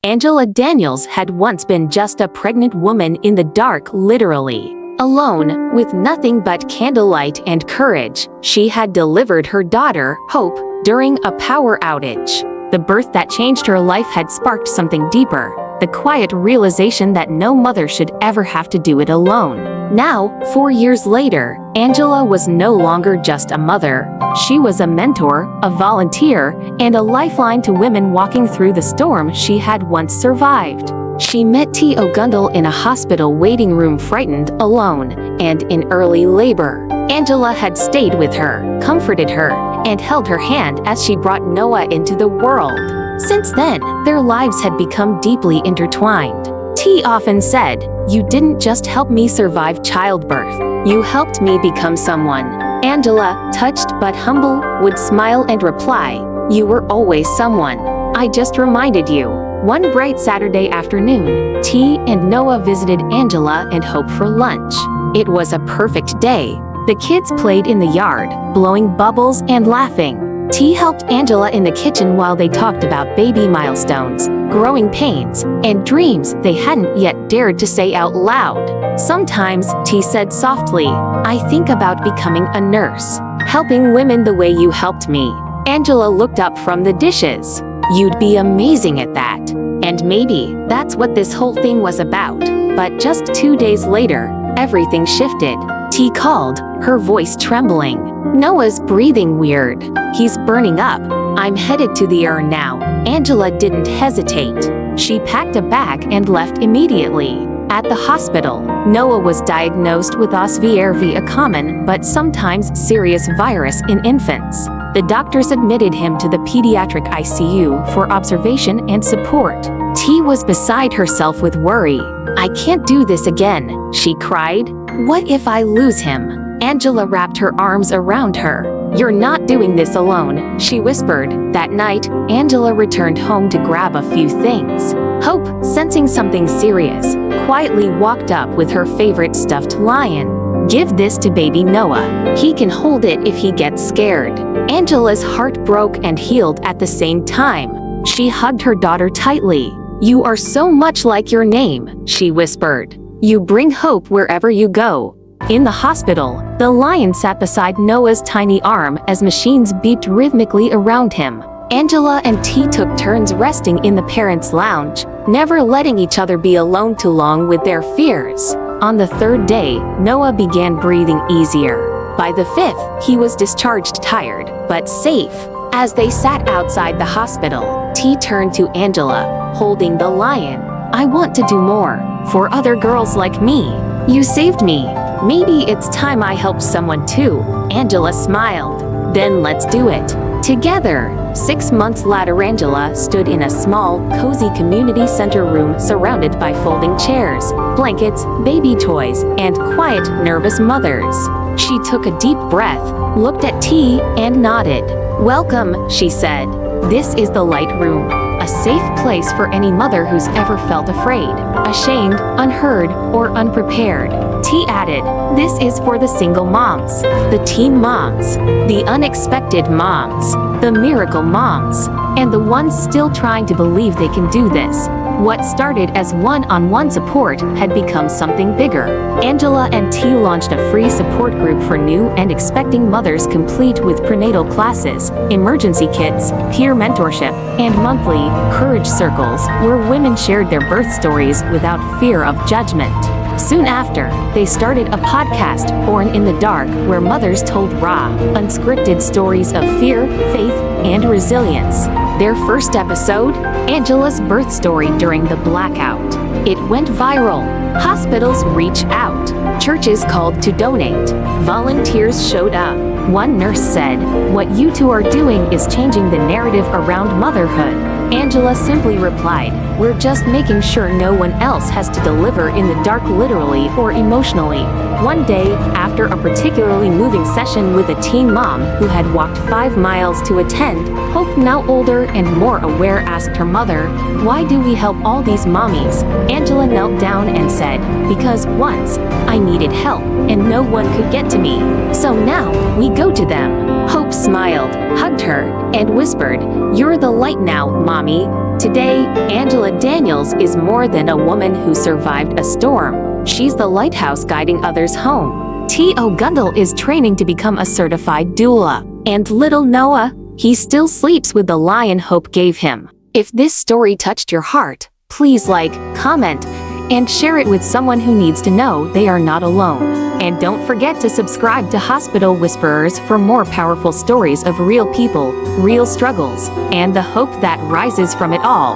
Angela Daniels had once been just a pregnant woman in the dark, literally. Alone, with nothing but candlelight and courage, she had delivered her daughter, Hope, during a power outage. The birth that changed her life had sparked something deeper, the quiet realization that no mother should ever have to do it alone. Now, 4 years later, Angela was no longer just a mother. She was a mentor, a volunteer, and a lifeline to women walking through the storm she had once survived. She met T. Ogundele in a hospital waiting room, frightened, alone, and in early labor. Angela had stayed with her, comforted her, and held her hand as she brought Noah into the world. Since then, their lives had become deeply intertwined. T often said, "You didn't just help me survive childbirth. You helped me become someone." Angela, touched but humble, would smile and reply, "You were always someone. I just reminded you." One bright Saturday afternoon, T and Noah visited Angela and Hope for lunch. It was a perfect day. The kids played in the yard, blowing bubbles and laughing. T helped Angela in the kitchen while they talked about baby milestones, growing pains, and dreams they hadn't yet dared to say out loud. Sometimes, T said softly, "I think about becoming a nurse, helping women the way you helped me." Angela looked up from the dishes. "You'd be amazing at that." And maybe that's what this whole thing was about. But just 2 days later, everything shifted. T called, her voice trembling. "Noah's breathing weird. He's burning up. I'm headed to the ER now." Angela didn't hesitate. She packed a bag and left immediately. At the hospital, Noah was diagnosed with OSVRV, a common but sometimes serious virus in infants. The doctors admitted him to the pediatric ICU for observation and support. T was beside herself with worry. "I can't do this again," she cried. "What if I lose him?" Angela wrapped her arms around her. "You're not doing this alone," she whispered. That night, Angela returned home to grab a few things. Hope, sensing something serious, quietly walked up with her favorite stuffed lion. "Give this to baby Noah. He can hold it if he gets scared." Angela's heart broke and healed at the same time. She hugged her daughter tightly. "You are so much like your name," she whispered. "You bring hope wherever you go." In the hospital, the lion sat beside Noah's tiny arm as machines beeped rhythmically around him. Angela and T took turns resting in the parents' lounge, never letting each other be alone too long with their fears. On the 3rd day, Noah began breathing easier. By the 5th, he was discharged, tired, but safe. As they sat outside the hospital, T turned to Angela, holding the lion. "I want to do more, for other girls like me. You saved me. Maybe it's time I helped someone too." Angela smiled. "Then let's do it together." 6 months later, Angela stood in a small, cozy community center room surrounded by folding chairs, blankets, baby toys, and quiet, nervous mothers. She took a deep breath, looked at T, and nodded. "Welcome," she said. "This is the light room, a safe place for any mother who's ever felt afraid, ashamed, unheard, or unprepared." T added, "This is for the single moms, the teen moms, the unexpected moms, the miracle moms, and the ones still trying to believe they can do this." What started as one-on-one support had become something bigger. Angela and T launched a free support group for new and expecting mothers, complete with prenatal classes, emergency kits, peer mentorship, and monthly courage circles where women shared their birth stories without fear of judgment. Soon after, they started a podcast, Born in the Dark, where mothers told raw, unscripted stories of fear, faith, and resilience. Their first episode, Angela's birth story during the blackout. It went viral. Hospitals reached out. Churches called to donate. Volunteers showed up. One nurse said, "What you two are doing is changing the narrative around motherhood." Angela simply replied, "We're just making sure no one else has to deliver in the dark, literally or emotionally." One day, after a particularly moving session with a teen mom who had walked 5 miles to attend, Hope, now older and more aware, asked her mother, "Why do we help all these mommies?" Angela knelt down and said, "Because once, I needed help, and no one could get to me. So now, we go to them." Hope smiled, hugged her, and whispered, "You're the light now, Mommy. Today, Angela Daniels is more than a woman who survived a storm. She's the lighthouse guiding others home. T. Ogundele is training to become a certified doula. And little Noah, he still sleeps with the lion Hope gave him. If this story touched your heart, please like, comment, and share it with someone who needs to know they are not alone. And don't forget to subscribe to Hospital Whisperers for more powerful stories of real people, real struggles, and the hope that rises from it all.